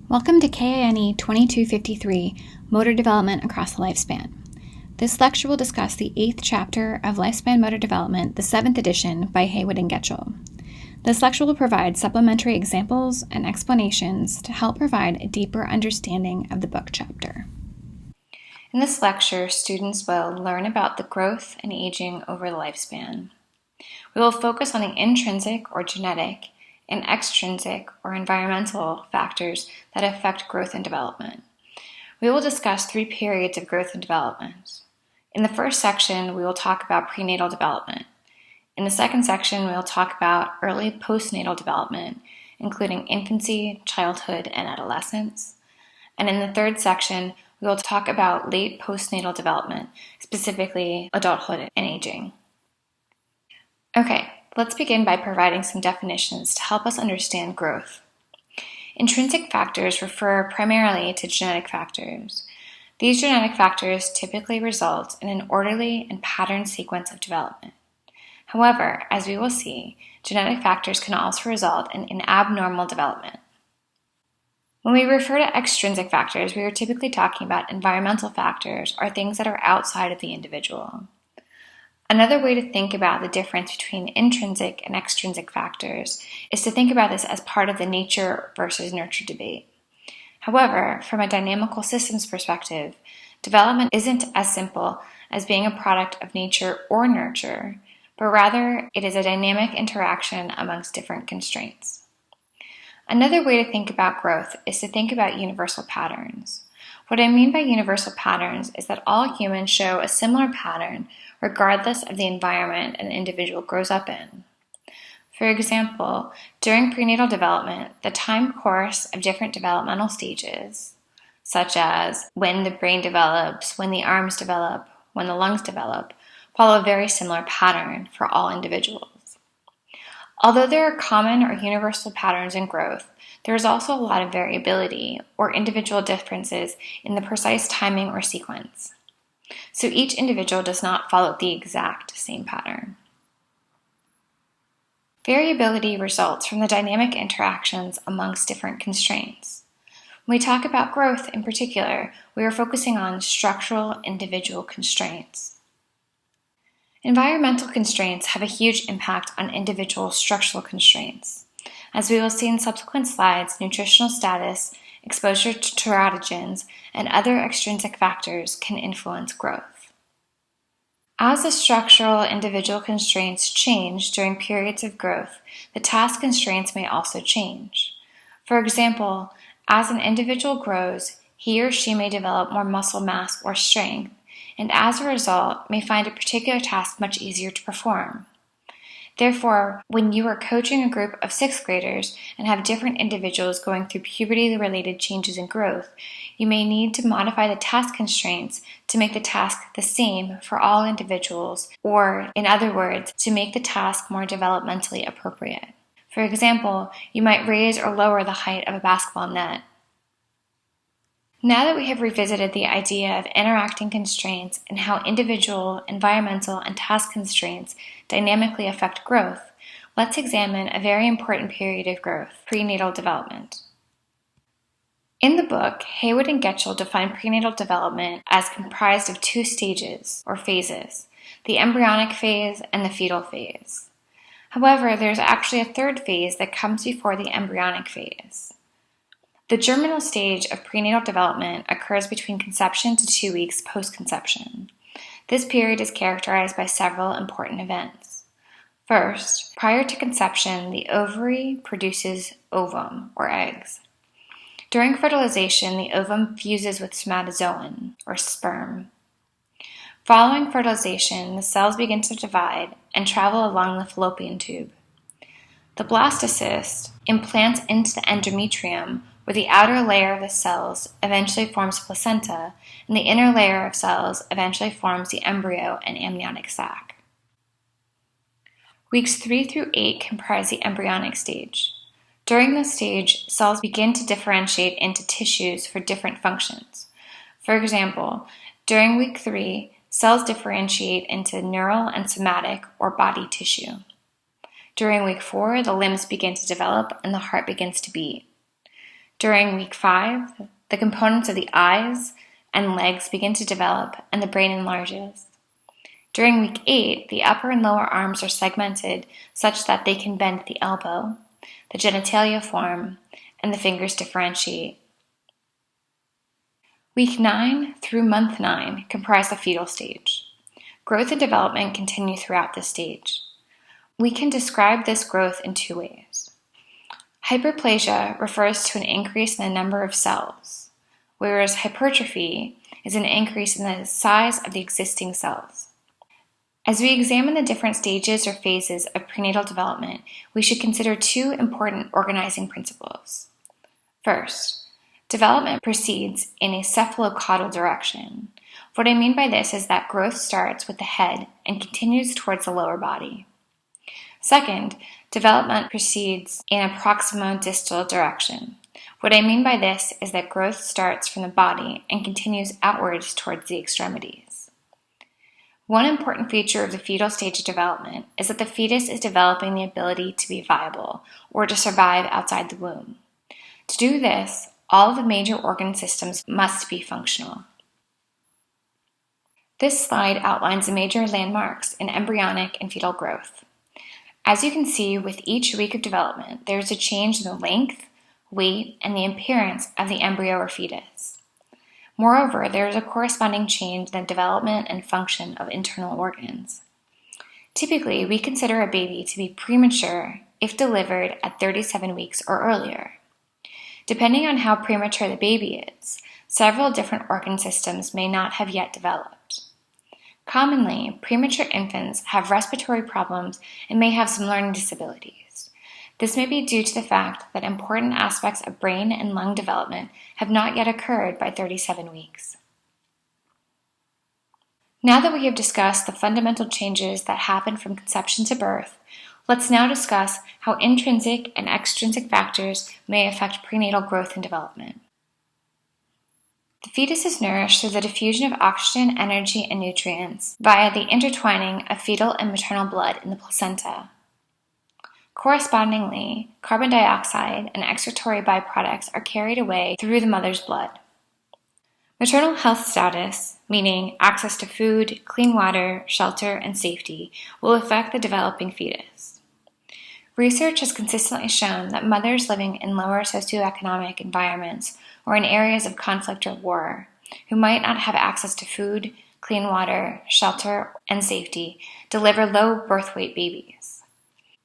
Welcome to KINE2253, Motor Development Across the Lifespan. This lecture will discuss the 8th chapter of Lifespan Motor Development, the 7th edition by Haywood and Getchell. This lecture will provide supplementary examples and explanations to help provide a deeper understanding of the book chapter. In this lecture, students will learn about the growth and aging over the lifespan. We will focus on the intrinsic or genetic and extrinsic or environmental factors that affect growth and development. We will discuss 3 periods of growth and development. In the first section, we will talk about prenatal development. In the second section, we will talk about early postnatal development, including infancy, childhood, and adolescence. And in the third section, we will talk about late postnatal development, specifically adulthood and aging. Okay. Let's begin by providing some definitions to help us understand growth. Intrinsic factors refer primarily to genetic factors. These genetic factors typically result in an orderly and patterned sequence of development. However, as we will see, genetic factors can also result in abnormal development. When we refer to extrinsic factors, we are typically talking about environmental factors or things that are outside of the individual. Another way to think about the difference between intrinsic and extrinsic factors is to think about this as part of the nature versus nurture debate. However, from a dynamical systems perspective, development isn't as simple as being a product of nature or nurture, but rather it is a dynamic interaction amongst different constraints. Another way to think about growth is to think about universal patterns. What I mean by universal patterns is that all humans show a similar pattern regardless of the environment an individual grows up in. For example, during prenatal development, the time course of different developmental stages, such as when the brain develops, when the arms develop, when the lungs develop, follow a very similar pattern for all individuals. Although there are common or universal patterns in growth, there is also a lot of variability or individual differences in the precise timing or sequence. So each individual does not follow the exact same pattern. Variability results from the dynamic interactions amongst different constraints. When we talk about growth in particular, we are focusing on structural individual constraints. Environmental constraints have a huge impact on individual structural constraints. As we will see in subsequent slides, nutritional status, exposure to teratogens, and other extrinsic factors can influence growth. As the structural individual constraints change during periods of growth, the task constraints may also change. For example, as an individual grows, he or she may develop more muscle mass or strength, and as a result, may find a particular task much easier to perform. Therefore, when you are coaching a group of 6th graders and have different individuals going through puberty-related changes in growth, you may need to modify the task constraints to make the task the same for all individuals, or, in other words, to make the task more developmentally appropriate. For example, you might raise or lower the height of a basketball net. Now that we have revisited the idea of interacting constraints and how individual, environmental, and task constraints dynamically affect growth, let's examine a very important period of growth, prenatal development. In the book, Haywood and Getchell define prenatal development as comprised of 2 stages, or phases, the embryonic phase and the fetal phase. However, there's actually a 3rd phase that comes before the embryonic phase. The germinal stage of prenatal development occurs between conception to 2 weeks post-conception. This period is characterized by several important events. First, prior to conception, the ovary produces ovum, or eggs. During fertilization, the ovum fuses with spermatozoon, or sperm. Following fertilization, the cells begin to divide and travel along the fallopian tube. The blastocyst implants into the endometrium, where the outer layer of the cells eventually forms placenta, and the inner layer of cells eventually forms the embryo and amniotic sac. Weeks 3 through 8 comprise the embryonic stage. During this stage, cells begin to differentiate into tissues for different functions. For example, during week 3, cells differentiate into neural and somatic or body tissue. During week 4, the limbs begin to develop and the heart begins to beat. During week 5, the components of the eyes and legs begin to develop and the brain enlarges. During week 8, the upper and lower arms are segmented such that they can bend at the elbow, the genitalia form, and the fingers differentiate. Week 9 through month 9 comprise the fetal stage. Growth and development continue throughout this stage. We can describe this growth in 2 ways. Hyperplasia refers to an increase in the number of cells, whereas hypertrophy is an increase in the size of the existing cells. As we examine the different stages or phases of prenatal development, we should consider 2 important organizing principles. First, development proceeds in a cephalocaudal direction. What I mean by this is that growth starts with the head and continues towards the lower body. Second, development proceeds in a proximo-distal direction. What I mean by this is that growth starts from the body and continues outwards towards the extremities. One important feature of the fetal stage of development is that the fetus is developing the ability to be viable or to survive outside the womb. To do this, all of the major organ systems must be functional. This slide outlines the major landmarks in embryonic and fetal growth. As you can see, with each week of development, there is a change in the length, weight, and the appearance of the embryo or fetus. Moreover, there is a corresponding change in the development and function of internal organs. Typically, we consider a baby to be premature if delivered at 37 weeks or earlier. Depending on how premature the baby is, several different organ systems may not have yet developed. Commonly, premature infants have respiratory problems and may have some learning disabilities. This may be due to the fact that important aspects of brain and lung development have not yet occurred by 37 weeks. Now that we have discussed the fundamental changes that happen from conception to birth, let's now discuss how intrinsic and extrinsic factors may affect prenatal growth and development. The fetus is nourished through the diffusion of oxygen, energy, and nutrients via the intertwining of fetal and maternal blood in the placenta. Correspondingly, carbon dioxide and excretory byproducts are carried away through the mother's blood. Maternal health status, meaning access to food, clean water, shelter, and safety, will affect the developing fetus. Research has consistently shown that mothers living in lower socioeconomic environments or in areas of conflict or war, who might not have access to food, clean water, shelter, and safety, deliver low birth weight babies.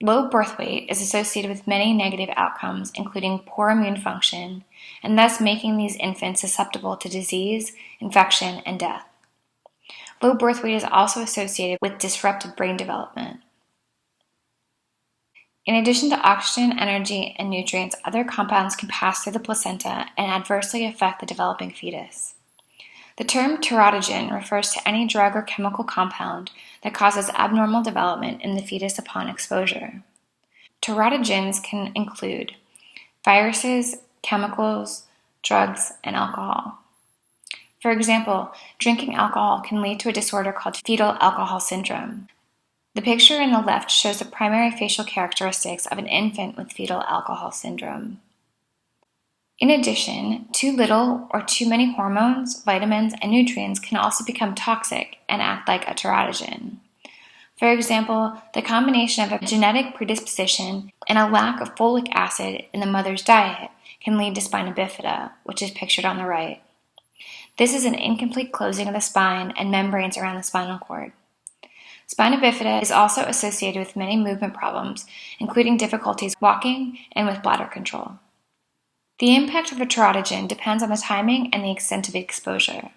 Low birth weight is associated with many negative outcomes, including poor immune function, and thus making these infants susceptible to disease, infection, and death. Low birth weight is also associated with disrupted brain development. In addition to oxygen, energy, and nutrients, other compounds can pass through the placenta and adversely affect the developing fetus. The term teratogen refers to any drug or chemical compound that causes abnormal development in the fetus upon exposure. Teratogens can include viruses, chemicals, drugs, and alcohol. For example, drinking alcohol can lead to a disorder called fetal alcohol syndrome. The picture in the left shows the primary facial characteristics of an infant with fetal alcohol syndrome. In addition, too little or too many hormones, vitamins, and nutrients can also become toxic and act like a teratogen. For example, the combination of a genetic predisposition and a lack of folic acid in the mother's diet can lead to spina bifida, which is pictured on the right. This is an incomplete closing of the spine and membranes around the spinal cord. Spina bifida is also associated with many movement problems, including difficulties walking and with bladder control. The impact of a teratogen depends on the timing and the extent of exposure.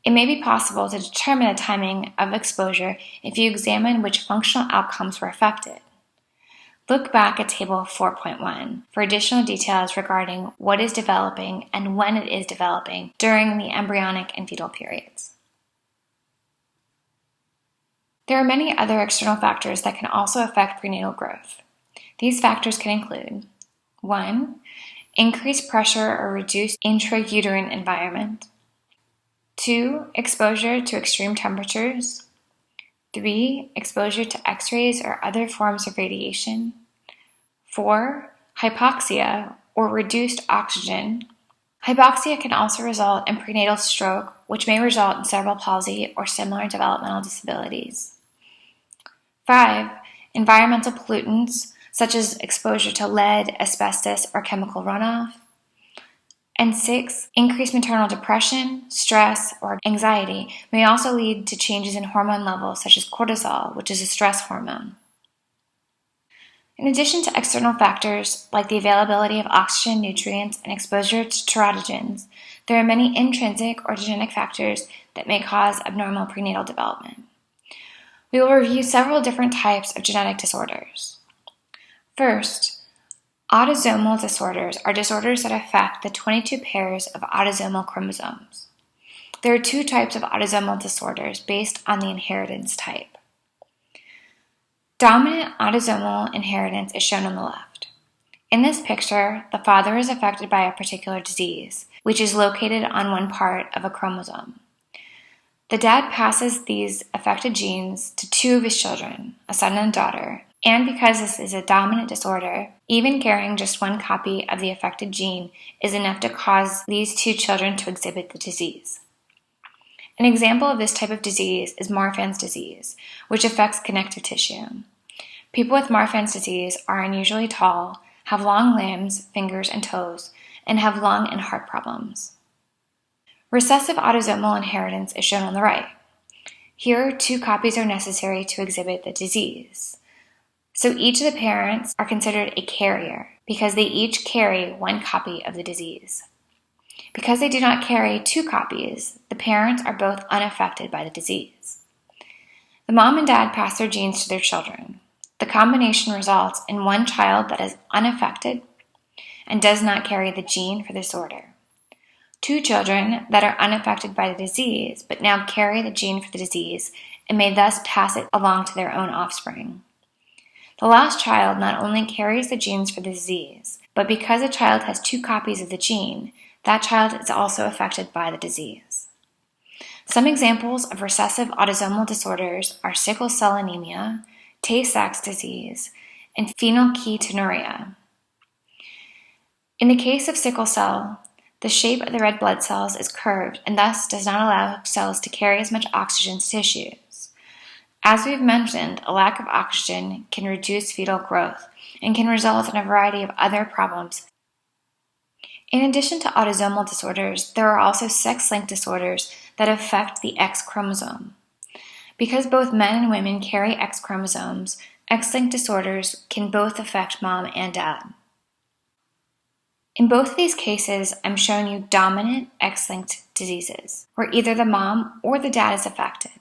It may be possible to determine the timing of exposure if you examine which functional outcomes were affected. Look back at Table 4.1 for additional details regarding what is developing and when it is developing during the embryonic and fetal periods. There are many other external factors that can also affect prenatal growth. These factors can include 1. Increased pressure or reduced intrauterine environment. 2. Exposure to extreme temperatures. 3. Exposure to X-rays or other forms of radiation. 4. Hypoxia or reduced oxygen. Hypoxia can also result in prenatal stroke, which may result in cerebral palsy or similar developmental disabilities. 5. Environmental pollutants, such as exposure to lead, asbestos, or chemical runoff. And 6. Increased maternal depression, stress, or anxiety may also lead to changes in hormone levels, such as cortisol, which is a stress hormone. In addition to external factors like the availability of oxygen, nutrients, and exposure to teratogens, there are many intrinsic or genetic factors that may cause abnormal prenatal development. We will review several different types of genetic disorders. First, autosomal disorders are disorders that affect the 22 pairs of autosomal chromosomes. There are 2 types of autosomal disorders based on the inheritance type. Dominant autosomal inheritance is shown on the left. In this picture, the father is affected by a particular disease, which is located on one part of a chromosome. The dad passes these affected genes to 2 of his children, a son and a daughter, and because this is a dominant disorder, even carrying just 1 copy of the affected gene is enough to cause these 2 children to exhibit the disease. An example of this type of disease is Marfan's disease, which affects connective tissue. People with Marfan's disease are unusually tall, have long limbs, fingers, and toes, and have lung and heart problems. Recessive autosomal inheritance is shown on the right. Here, 2 copies are necessary to exhibit the disease. So each of the parents are considered a carrier because they each carry 1 copy of the disease. Because they do not carry 2 copies, the parents are both unaffected by the disease. The mom and dad pass their genes to their children. The combination results in 1 child that is unaffected and does not carry the gene for the disorder. 2 children that are unaffected by the disease but now carry the gene for the disease and may thus pass it along to their own offspring. The last child not only carries the genes for the disease, but because a child has 2 copies of the gene, that child is also affected by the disease. Some examples of recessive autosomal disorders are sickle cell anemia, Tay-Sachs disease, and phenylketonuria. In the case of sickle cell, the shape of the red blood cells is curved and thus does not allow cells to carry as much oxygen to tissues. As we've mentioned, a lack of oxygen can reduce fetal growth and can result in a variety of other problems. In addition to autosomal disorders, there are also sex-linked disorders that affect the X chromosome. Because both men and women carry X chromosomes, X-linked disorders can both affect mom and dad. In both of these cases, I'm showing you dominant X-linked diseases, where either the mom or the dad is affected.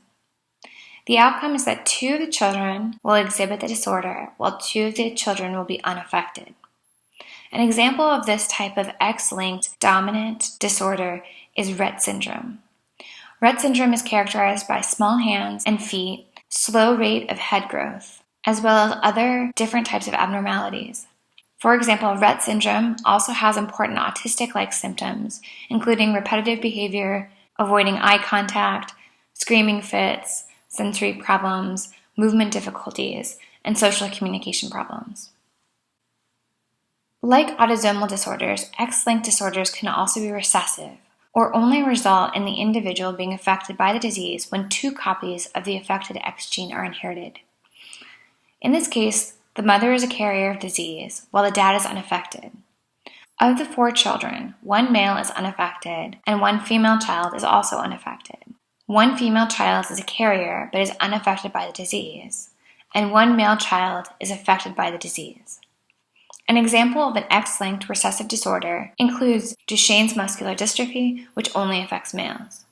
The outcome is that 2 of the children will exhibit the disorder, while 2 of the children will be unaffected. An example of this type of X-linked dominant disorder is Rett syndrome. Rett syndrome is characterized by small hands and feet, slow rate of head growth, as well as other different types of abnormalities. For example, Rett syndrome also has important autistic-like symptoms, including repetitive behavior, avoiding eye contact, screaming fits, sensory problems, movement difficulties, and social communication problems. Like autosomal disorders, X-linked disorders can also be recessive, or only result in the individual being affected by the disease when 2 copies of the affected X gene are inherited. In this case, the mother is a carrier of disease, while the dad is unaffected. Of the 4 children, 1 male is unaffected, and 1 female child is also unaffected. 1 female child is a carrier but is unaffected by the disease, and 1 male child is affected by the disease. An example of an X-linked recessive disorder includes Duchenne's muscular dystrophy, which only affects males.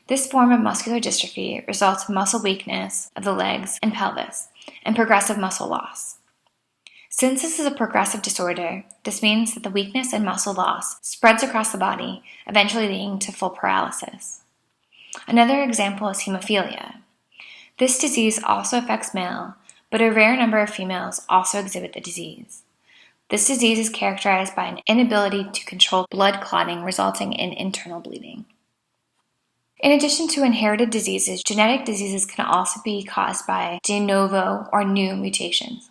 This form of muscular dystrophy results in muscle weakness of the legs and pelvis, and progressive muscle loss. Since this is a progressive disorder, this means that the weakness and muscle loss spreads across the body, eventually leading to full paralysis. Another example is hemophilia. This disease also affects male, but a rare number of females also exhibit the disease. This disease is characterized by an inability to control blood clotting, resulting in internal bleeding. In addition to inherited diseases, genetic diseases can also be caused by de novo or new mutations.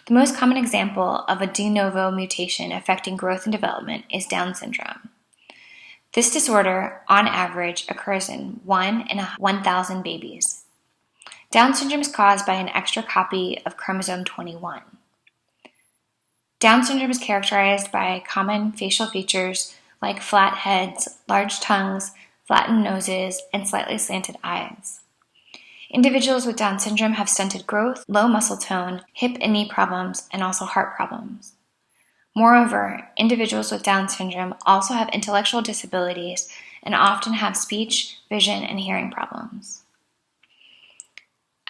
The most common example of a de novo mutation affecting growth and development is Down syndrome. This disorder, on average, occurs in 1 in 1,000 babies. Down syndrome is caused by an extra copy of chromosome 21. Down syndrome is characterized by common facial features like flat heads, large tongues, flattened noses, and slightly slanted eyes. Individuals with Down syndrome have stunted growth, low muscle tone, hip and knee problems, and also heart problems. Moreover, individuals with Down syndrome also have intellectual disabilities and often have speech, vision, and hearing problems.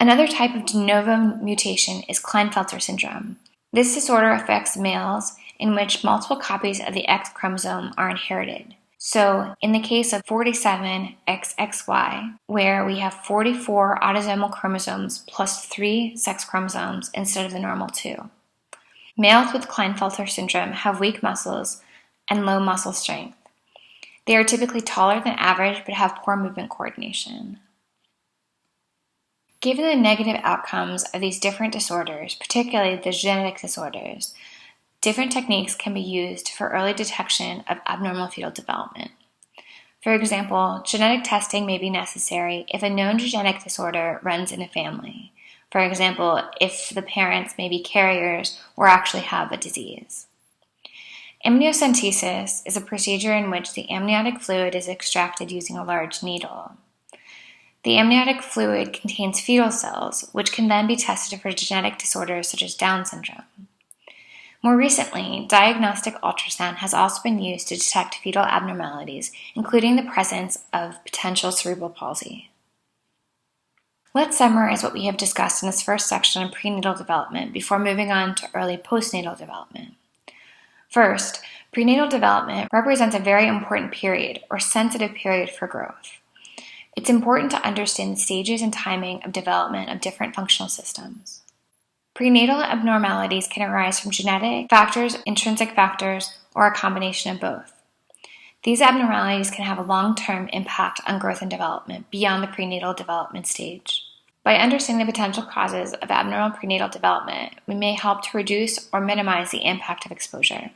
Another type of de novo mutation is Klinefelter syndrome. This disorder affects males in which multiple copies of the X chromosome are inherited. So, in the case of 47XXY, where we have 44 autosomal chromosomes plus 3 sex chromosomes instead of the normal 2. Males with Klinefelter syndrome have weak muscles and low muscle strength. They are typically taller than average but have poor movement coordination. Given the negative outcomes of these different disorders, particularly the genetic disorders, different techniques can be used for early detection of abnormal fetal development. For example, genetic testing may be necessary if a known genetic disorder runs in a family. For example, if the parents may be carriers or actually have a disease. Amniocentesis is a procedure in which the amniotic fluid is extracted using a large needle. The amniotic fluid contains fetal cells, which can then be tested for genetic disorders such as Down syndrome. More recently, diagnostic ultrasound has also been used to detect fetal abnormalities, including the presence of potential cerebral palsy. Let's summarize what we have discussed in this first section on prenatal development before moving on to early postnatal development. First, prenatal development represents a very important period or sensitive period for growth. It's important to understand the stages and timing of development of different functional systems. Prenatal abnormalities can arise from genetic factors, intrinsic factors, or a combination of both. These abnormalities can have a long-term impact on growth and development beyond the prenatal development stage. By understanding the potential causes of abnormal prenatal development, we may help to reduce or minimize the impact of exposure.